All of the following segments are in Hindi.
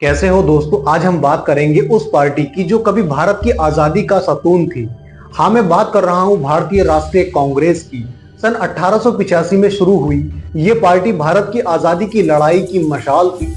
कैसे हो दोस्तों। आज हम बात करेंगे उस पार्टी की जो कभी भारत की आजादी का सतून थी। हाँ, मैं बात कर रहा हूँ भारतीय राष्ट्रीय कांग्रेस की। सन 1885 में शुरू हुई ये पार्टी भारत की आजादी की लड़ाई की मशाल थी,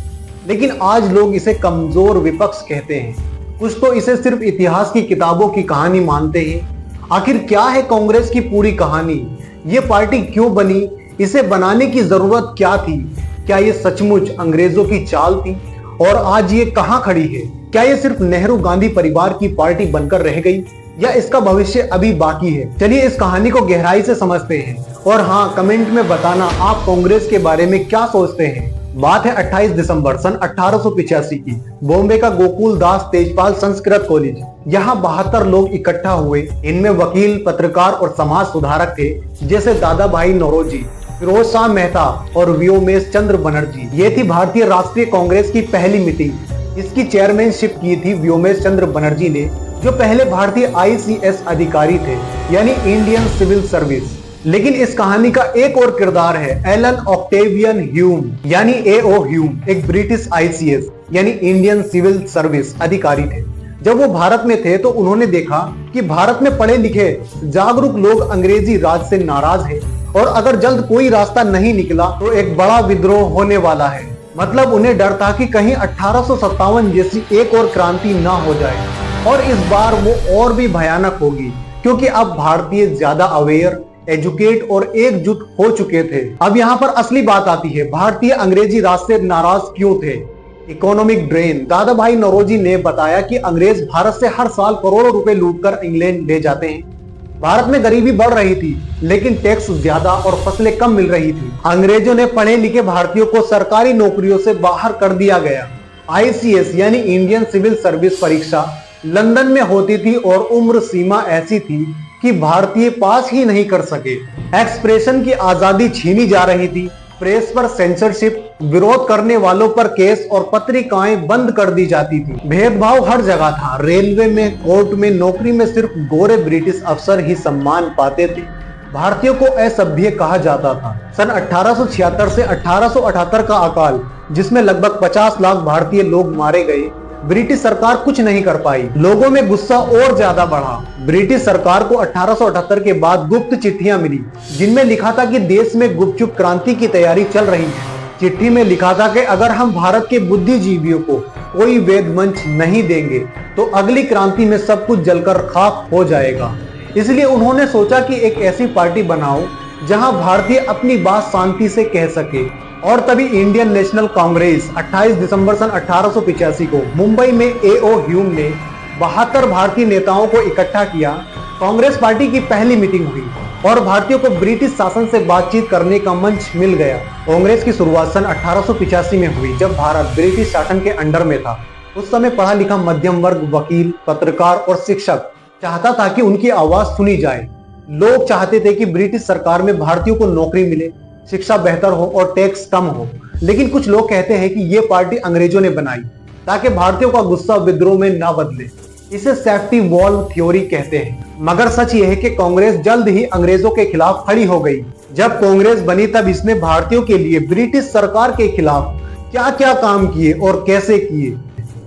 लेकिन आज लोग इसे कमजोर विपक्ष कहते हैं। कुछ तो इसे सिर्फ इतिहास की किताबों की कहानी मानते हैं। आखिर क्या है कांग्रेस की पूरी कहानी? ये पार्टी क्यों बनी? इसे बनाने की जरूरत क्या थी? क्या ये सचमुच अंग्रेजों की चाल थी? और आज ये कहां खड़ी है? क्या ये सिर्फ नेहरू गांधी परिवार की पार्टी बनकर रह गई या इसका भविष्य अभी बाकी है? चलिए इस कहानी को गहराई से समझते हैं। और हाँ, कमेंट में बताना आप कांग्रेस के बारे में क्या सोचते हैं। बात है 28 दिसंबर सन 1885 की। बॉम्बे का गोकुल दास तेजपाल संस्कृत कॉलेज। यहाँ 72 लोग इकट्ठा हुए। इनमें वकील, पत्रकार और समाज सुधारक थे, जैसे दादा भाई नौरोजी, फिरोज शाह मेहता और व्योमेश चंद्र बनर्जी। ये थी भारतीय राष्ट्रीय कांग्रेस की पहली मीटिंग। इसकी चेयरमैनशिप की थी व्योमेश चंद्र बनर्जी ने, जो पहले भारतीय ICS अधिकारी थे, यानी इंडियन सिविल सर्विस। लेकिन इस कहानी का एक और किरदार है, एलन ऑक्टेवियन ह्यूम यानी AO ह्यूम, एक ब्रिटिश ICS यानी इंडियन सिविल सर्विस अधिकारी थे। जब वो भारत में थे तो उन्होंने देखा कि भारत में पढ़े लिखे जागरूक लोग अंग्रेजी राज से नाराज हैं और अगर जल्द कोई रास्ता नहीं निकला तो एक बड़ा विद्रोह होने वाला है। मतलब उन्हें डर था कि कहीं 1857 जैसी एक और क्रांति ना हो जाए, और इस बार वो और भी भयानक होगी, क्योंकि अब भारतीय ज्यादा अवेयर, एजुकेट और एकजुट हो चुके थे। अब यहाँ पर असली बात आती है, भारतीय अंग्रेजी राज से नाराज क्यों थे? Economic drain. दादा भाई नौरोजी ने बताया कि अंग्रेज भारत से हर साल करोड़ों रुपए लूटकर इंग्लैंड ले जाते हैं। भारत में गरीबी बढ़ रही थी, लेकिन टैक्स ज्यादा और फसलें कम मिल रही थी। अंग्रेजों ने पढ़े लिखे भारतीयों को सरकारी नौकरियों से बाहर कर दिया गया। ICS यानी इंडियन सिविल सर्विस परीक्षा लंदन में होती थी और उम्र सीमा ऐसी थी कि भारतीय पास ही नहीं कर सके। एक्सप्रेशन की आजादी छीनी जा रही थी। प्रेस पर सेंसरशिप, विरोध करने वालों पर केस और पत्रिकाएं बंद कर दी जाती थी। भेदभाव हर जगह था। रेलवे में, कोर्ट में, नौकरी में सिर्फ गोरे ब्रिटिश अफसर ही सम्मान पाते थे। भारतीयों को असभ्य कहा जाता था। सन 1876 से 1878 का अकाल, जिसमें लगभग 50 लाख भारतीय लोग मारे गए, ब्रिटिश सरकार कुछ नहीं कर पाई। लोगों में गुस्सा और ज्यादा बढ़ा। ब्रिटिश सरकार को 1878 के बाद गुप्त चिट्ठियां मिली, जिनमें लिखा था कि देश में गुपचुप क्रांति की तैयारी चल रही है। चिट्ठी में लिखा था कि अगर हम भारत के बुद्धिजीवियों को कोई वेद मंच नहीं देंगे तो अगली क्रांति में सब कुछ जलकर खाक हो जाएगा। इसलिए उन्होंने सोचा कि एक ऐसी पार्टी बनाओ जहां भारतीय अपनी बात शांति से कह सके। और तभी इंडियन नेशनल कांग्रेस 28 दिसंबर सन 1885 को मुंबई में AO ह्यूम ने 72 भारतीय नेताओं को इकट्ठा किया। कांग्रेस पार्टी की पहली मीटिंग हुई और भारतीयों को ब्रिटिश शासन से बातचीत करने का मंच मिल गया। कांग्रेस की शुरुआत सन 1885 में हुई, जब भारत ब्रिटिश शासन के अंडर में था। उस समय पढ़ा लिखा मध्यम वर्ग, वकील, पत्रकार और शिक्षक चाहता था कि उनकी आवाज सुनी जाए। लोग चाहते थे कि ब्रिटिश सरकार में भारतीयों को नौकरी मिले, शिक्षा बेहतर हो और टैक्स कम हो। लेकिन कुछ लोग कहते हैं कि ये पार्टी अंग्रेजों ने बनाई ताकि भारतीयों का गुस्सा विद्रोह में ना बदले। इसे सेफ्टी वॉल्व थ्योरी कहते हैं। मगर सच ये है कि कांग्रेस जल्द ही अंग्रेजों के खिलाफ खड़ी हो गई। जब कांग्रेस बनी तब इसने भारतीयों के लिए ब्रिटिश सरकार के खिलाफ क्या क्या काम किए और कैसे किए।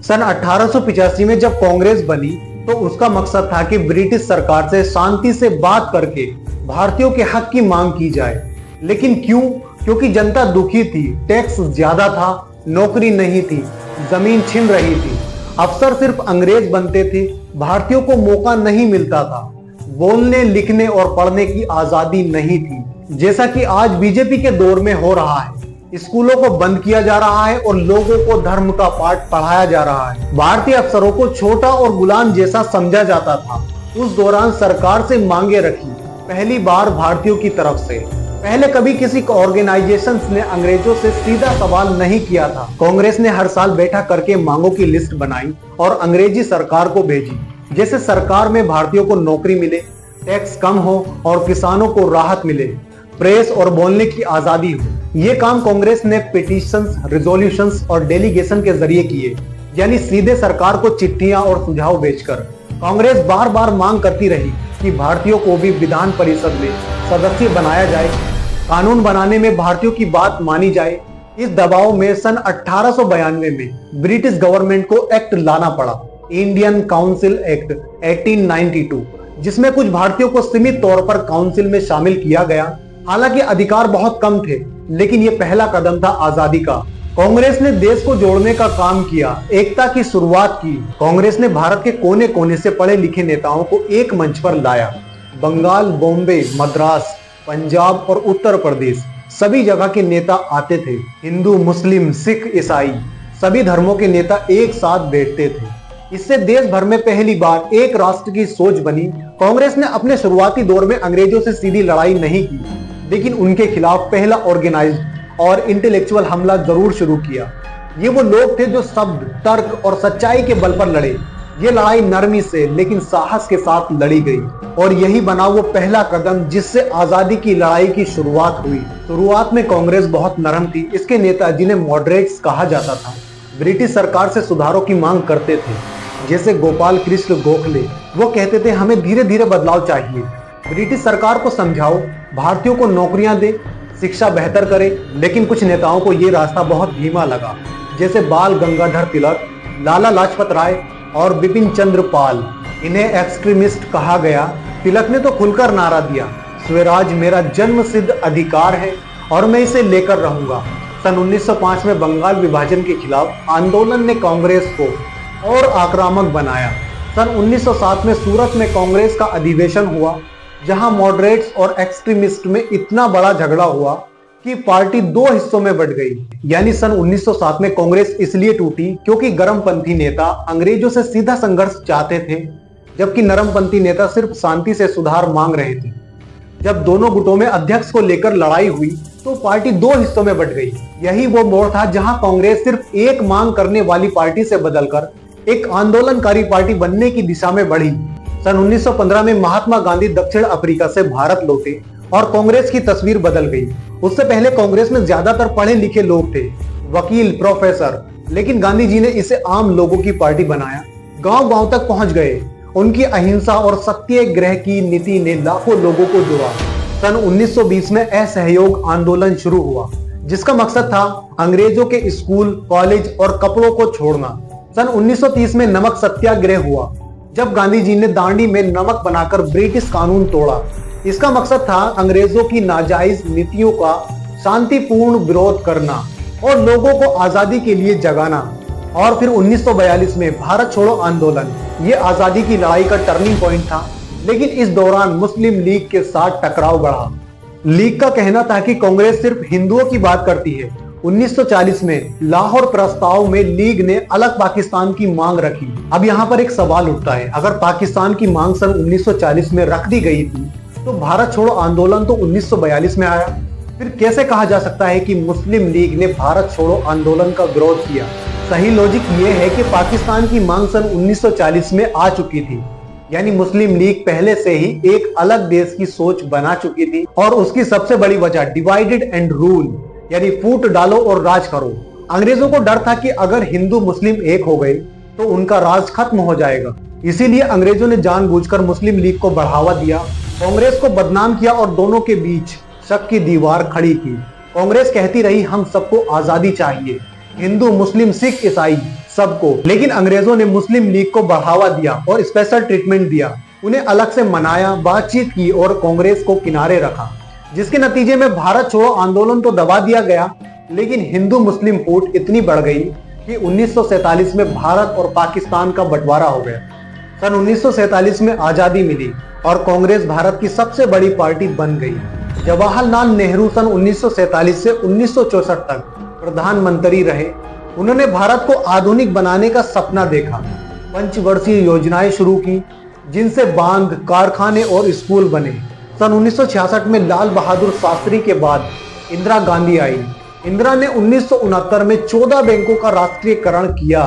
सन 1885 में जब कांग्रेस बनी तो उसका मकसद था कि ब्रिटिश सरकार से शांति से बात करके भारतीयों के हक की मांग की जाए। लेकिन क्यों? क्योंकि जनता दुखी थी, टैक्स ज्यादा था, नौकरी नहीं थी, जमीन छिन रही थी, अफसर सिर्फ अंग्रेज बनते थे, भारतीयों को मौका नहीं मिलता था, बोलने, लिखने और पढ़ने की आजादी नहीं थी, जैसा कि आज बीजेपी के दौर में हो रहा है। स्कूलों को बंद किया जा रहा है और लोगों को धर्म का पाठ पढ़ाया जा रहा है। भारतीय अफसरों को छोटा और गुलाम जैसा समझा जाता था। उस दौरान सरकार से मांगे रखी, पहली बार भारतीयों की तरफ से। पहले कभी किसी ऑर्गेनाइजेशन ने अंग्रेजों से सीधा सवाल नहीं किया था। कांग्रेस ने हर साल बैठा करके मांगों की लिस्ट बनाई और अंग्रेजी सरकार को भेजी, जैसे सरकार में भारतीयों को नौकरी मिले, टैक्स कम हो और किसानों को राहत मिले, प्रेस और बोलने की आजादी हो। ये काम कांग्रेस ने पिटीशंस, रिजोल्यूशंस और डेलीगेशन के जरिए किए, यानी सीधे सरकार को चिट्ठियां और सुझाव भेजकर। कांग्रेस बार बार मांग करती रही कि भारतीयों को भी विधान परिषद में सदस्य बनाया जाए, कानून बनाने में भारतीयों की बात मानी जाए, इस दबाव में सन 1892 में ब्रिटिश गवर्नमेंट को एक्ट लाना पड़ा, इंडियन काउंसिल एक्ट 1892, जिसमें कुछ भारतीयों को सीमित तौर पर काउंसिल में शामिल किया गया। हालांकि अधिकार बहुत कम थे, लेकिन यह पहला कदम था आजादी का। कांग्रेस ने देश को जोड़ने का काम किया, एकता की शुरुआत की। कांग्रेस ने भारत के कोने कोने से पढ़े लिखे नेताओं को एक मंच पर लाया। बंगाल, बॉम्बे, मद्रास, पंजाब और उत्तर प्रदेश सभी जगह के नेता आते थे। हिंदू, मुस्लिम, सिख, ईसाई सभी धर्मों के नेता एक साथ बैठते थे। इससे देश भर में पहली बार एक राष्ट्र की सोच बनी। कांग्रेस ने अपने शुरुआती दौर में अंग्रेजों से सीधी लड़ाई नहीं की, लेकिन उनके खिलाफ पहला ऑर्गेनाइज्ड और इंटेलेक्चुअल हमला जरूर शुरू किया। ये वो लोग थे जो शब्द, तर्क और सच्चाई के बल पर लड़े। ये लड़ाई नरमी से लेकिन साहस के साथ लड़ी गई, और यही बना वो पहला कदम जिससे आजादी की लड़ाई की शुरुआत हुई। शुरुआत में कांग्रेस बहुत नरम थी। इसके नेता, जिन्हें मॉडरेट्स कहा जाता था, ब्रिटिश सरकार से सुधारों की मांग करते थे। जैसे गोपाल कृष्ण गोखले, वो कहते थे हमें धीरे धीरे बदलाव चाहिए, ब्रिटिश सरकार को समझाओ, भारतीयों को नौकरियां दे, शिक्षा बेहतर करे। लेकिन कुछ नेताओं को ये रास्ता बहुत धीमा लगा, जैसे बाल गंगाधर तिलक, लाला लाजपत राय और बिपिन चंद्र पाल। इन्हें एक्सट्रीमिस्ट कहा गया। तिलक ने तो खुलकर नारा दिया, स्वराज मेरा जन्म सिद्ध अधिकार है और मैं इसे लेकर रहूंगा। सन 1905 में बंगाल विभाजन के खिलाफ आंदोलन ने कांग्रेस को और आक्रामक बनाया। सन 1907 में सूरत में कांग्रेस का अधिवेशन हुआ, जहां मॉडरेट्स और एक्सट्रीमिस्ट में इतना बड़ा झगड़ा हुआ कि पार्टी दो हिस्सों में बंट गई। यानी सन 1907 में कांग्रेस इसलिए टूटी क्योंकि गर्मपंथी नेता अंग्रेजों से सीधा संघर्ष चाहते थे, जबकि नरमपंथी नेता सिर्फ शांति से सुधार मांग रहे थे। जब दोनों गुटों में अध्यक्ष को लेकर लड़ाई हुई तो पार्टी दो हिस्सों में बंट गई। यही वो मोड़ था जहां कांग्रेस सिर्फ एक मांग करने वाली पार्टी से बदलकर एक आंदोलनकारी पार्टी बनने की दिशा में बढ़ी। सन 1915 में महात्मा गांधी दक्षिण अफ्रीका से भारत लौटे और कांग्रेस की तस्वीर बदल गई। उससे पहले कांग्रेस में ज्यादातर पढ़े लिखे लोग थे, वकील, प्रोफेसर, लेकिन गांधी जी ने इसे आम लोगों की पार्टी बनाया। गांव-गांव तक पहुंच गए। उनकी अहिंसा और सत्याग्रह की नीति ने लाखों लोगों को जोड़ा। सन 1920 में असहयोग आंदोलन शुरू हुआ, जिसका मकसद था अंग्रेजों के स्कूल, कॉलेज और कपड़ों को छोड़ना। सन 1930 में नमक सत्याग्रह हुआ, जब गांधी जी ने दांडी में नमक बनाकर ब्रिटिश कानून तोड़ा। इसका मकसद था अंग्रेजों की नाजायज नीतियों का शांतिपूर्ण विरोध करना और लोगों को आजादी के लिए जगाना। और फिर 1942 में भारत छोड़ो आंदोलन, ये आजादी की लड़ाई का टर्निंग पॉइंट था। लेकिन इस दौरान मुस्लिम लीग के साथ टकराव बढ़ा। लीग का कहना था कि कांग्रेस सिर्फ हिंदुओं की बात करती है। 1940 में लाहौर प्रस्ताव में लीग ने अलग पाकिस्तान की मांग रखी। अब यहाँ पर एक सवाल उठता है, अगर पाकिस्तान की मांग सन 1940 में रख दी गई थी तो भारत छोड़ो आंदोलन तो 1942 में आया। फिर कैसे कहा जा सकता है कि मुस्लिम लीग ने भारत छोड़ो आंदोलन का विरोध किया? सही लॉजिक ये है कि पाकिस्तान की मांग सन 1940 में आ चुकी थी, यानी मुस्लिम लीग पहले से ही एक अलग देश की सोच बना चुकी थी। और उसकी सबसे बड़ी वजह डिवाइडेड एंड रूल, यानी फूट डालो और राज करो। अंग्रेजों को डर था कि अगर हिंदू मुस्लिम एक हो गए तो उनका राज खत्म हो जाएगा। इसीलिए अंग्रेजों ने जानबूझकर मुस्लिम लीग को बढ़ावा दिया, कांग्रेस को बदनाम किया और दोनों के बीच शक की दीवार खड़ी की। कांग्रेस कहती रही हम सबको आजादी चाहिए, हिंदू, मुस्लिम, सिख, ईसाई सबको। लेकिन अंग्रेजों ने मुस्लिम लीग को बढ़ावा दिया और स्पेशल ट्रीटमेंट दिया, उन्हें अलग से मनाया, बातचीत की और कांग्रेस को किनारे रखा, जिसके नतीजे में भारत छोड़ो आंदोलन तो दबा दिया गया, लेकिन हिंदू मुस्लिम फूट इतनी बढ़ गई कि 1947 में भारत और पाकिस्तान का बंटवारा हो गया। सन 1947 में आजादी मिली और कांग्रेस भारत की सबसे बड़ी पार्टी बन गई। जवाहरलाल नेहरू सन 1947 से 1964 तक प्रधानमंत्री रहे। उन्होंने भारत को आधुनिक बनाने का सपना देखा, पंचवर्षीय योजनाएं शुरू की, जिनसे बांध, कारखाने और स्कूल बने। सन 1966 में लाल बहादुर शास्त्री के बाद इंदिरा गांधी आई। इंदिरा ने 1969 में 14 बैंकों का राष्ट्रीयकरण किया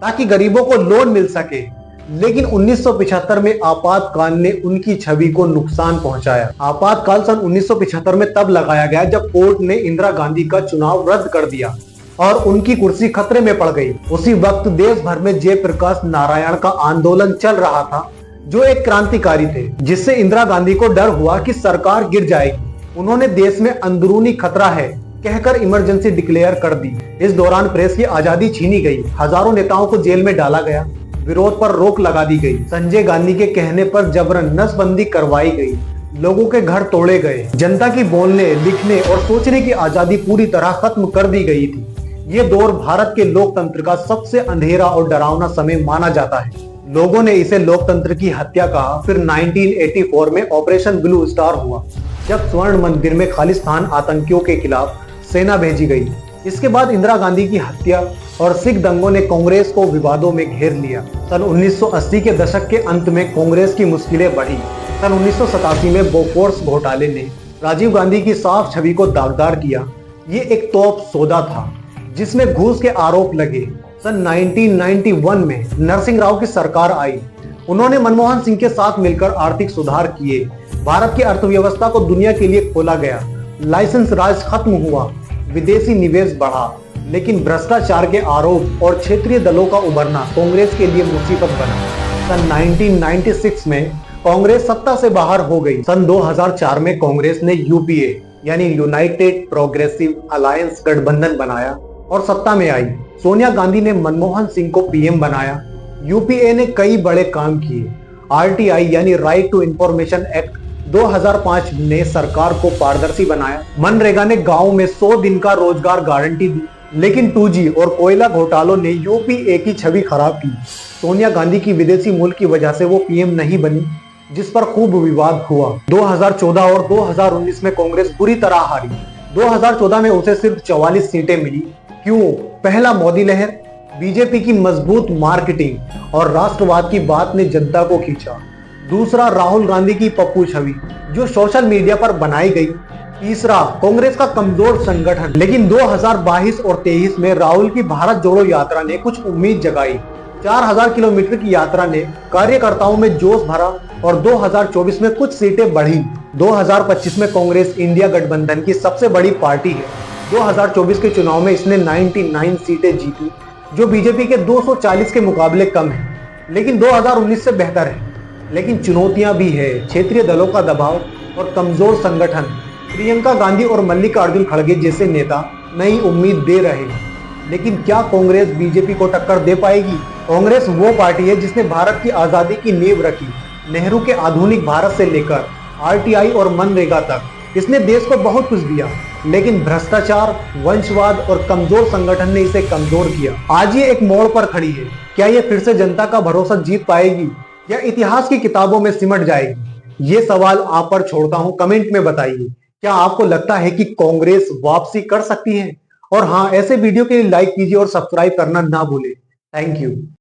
ताकि गरीबों को लोन मिल सके। लेकिन 1975 में आपातकाल ने उनकी छवि को नुकसान पहुंचाया। आपातकाल सन 1975 में तब लगाया गया जब कोर्ट ने इंदिरा गांधी का चुनाव रद्द कर दिया और उनकी कुर्सी खतरे में पड़ गई। उसी वक्त देश भर में जयप्रकाश नारायण का आंदोलन चल रहा था, जो एक क्रांतिकारी थे, जिससे इंदिरा गांधी को डर हुआ कि सरकार गिर जाएगी। उन्होंने देश में अंदरूनी खतरा है, कहकर इमरजेंसी डिक्लेयर कर दी। इस दौरान प्रेस की आजादी छीनी गई, हजारों नेताओं को जेल में डाला गया, विरोध पर रोक लगा दी गई। संजय गांधी के कहने पर जबरन नसबंदी करवाई गई, लोगों के घर तोड़े गए, जनता की बोलने, लिखने और सोचने की आजादी पूरी तरह खत्म कर दी गई थी। ये दौर भारत के लोकतंत्र का सबसे अंधेरा और डरावना समय माना जाता है। लोगों ने इसे लोकतंत्र की हत्या कहा। फिर 1984 में ऑपरेशन ब्लू स्टार हुआ, जब स्वर्ण मंदिर में खालिस्तान आतंकियों के खिलाफ सेना भेजी गई। इसके बाद इंदिरा गांधी की हत्या और सिख दंगों ने कांग्रेस को विवादों में घेर लिया। सन 1980 के दशक के अंत में कांग्रेस की मुश्किलें बढ़ी। सन 1987 में बोफोर्स घोटाले ने राजीव गांधी की साफ छवि को दागदार किया। ये एक तोप सौदा था जिसमें घूस के आरोप लगे। सन 1991 में नरसिंह राव की सरकार आई। उन्होंने मनमोहन सिंह के साथ मिलकर आर्थिक सुधार किए। भारत की अर्थव्यवस्था को दुनिया के लिए खोला गया। लाइसेंस राज खत्म हुआ, विदेशी निवेश बढ़ा, लेकिन भ्रष्टाचार के आरोप और क्षेत्रीय दलों का उभरना कांग्रेस के लिए मुसीबत बना। सन 1996 में कांग्रेस सत्ता से बाहर हो गई। सन 2004 में कांग्रेस ने यूपीए यानी यूनाइटेड प्रोग्रेसिव अलायंस गठबंधन बनाया और सत्ता में आई। सोनिया गांधी ने मनमोहन सिंह को पीएम बनाया। यूपीए ने कई बड़े काम किए। आरटीआई यानी राइट टू इंफॉर्मेशन एक्ट 2005 ने सरकार को पारदर्शी बनाया। मनरेगा ने गांव में 100 दिन का रोजगार गारंटी दी, लेकिन 2G और कोयला घोटालों ने यूपीए की छवि खराब की। सोनिया गांधी की विदेशी मूल की वजह से वो पीएम नहीं बनी, जिस पर खूब विवाद हुआ। 2014 और 2019 में कांग्रेस बुरी तरह हारी। 2014 में उसे सिर्फ 44 सीटें मिली। क्यों? पहला, मोदी लहर, बीजेपी की मजबूत मार्केटिंग और राष्ट्रवाद की बात ने जनता को खींचा। दूसरा, राहुल गांधी की पप्पू छवि जो सोशल मीडिया पर बनाई गई। तीसरा, कांग्रेस का कमजोर संगठन। लेकिन 2022 और 23 में राहुल की भारत जोड़ो यात्रा ने कुछ उम्मीद जगाई। 4000 किलोमीटर की यात्रा ने कार्यकर्ताओं में जोश भरा और 2024 में कुछ सीटें बढ़ी। 2025 में कांग्रेस इंडिया गठबंधन की सबसे बड़ी पार्टी है। 2024 के चुनाव में इसने 99 सीटें जीती, जो बीजेपी के 240 के मुकाबले कम है, लेकिन 2019 से बेहतर है। लेकिन चुनौतियां भी है, क्षेत्रीय दलों का दबाव और कमजोर संगठन। प्रियंका गांधी और मल्लिकार्जुन खड़गे जैसे नेता नई उम्मीद दे रहे हैं, लेकिन क्या कांग्रेस बीजेपी को टक्कर दे पाएगी? कांग्रेस वो पार्टी है जिसने भारत की आजादी की नींव रखी। नेहरू के आधुनिक भारत से लेकर आरटीआई और मनरेगा तक इसने देश को बहुत कुछ दिया, लेकिन भ्रष्टाचार, वंशवाद और कमजोर संगठन ने इसे कमजोर किया। आज ये एक मोड़ पर खड़ी है। क्या ये फिर से जनता का भरोसा जीत पाएगी या इतिहास की किताबों में सिमट जाएगी? ये सवाल आप पर छोड़ता हूं, कमेंट में बताइए। क्या आपको लगता है कि कांग्रेस वापसी कर सकती है? और हाँ, ऐसे वीडियो के लिए लाइक कीजिए और सब्सक्राइब करना ना भूलें। Thank you.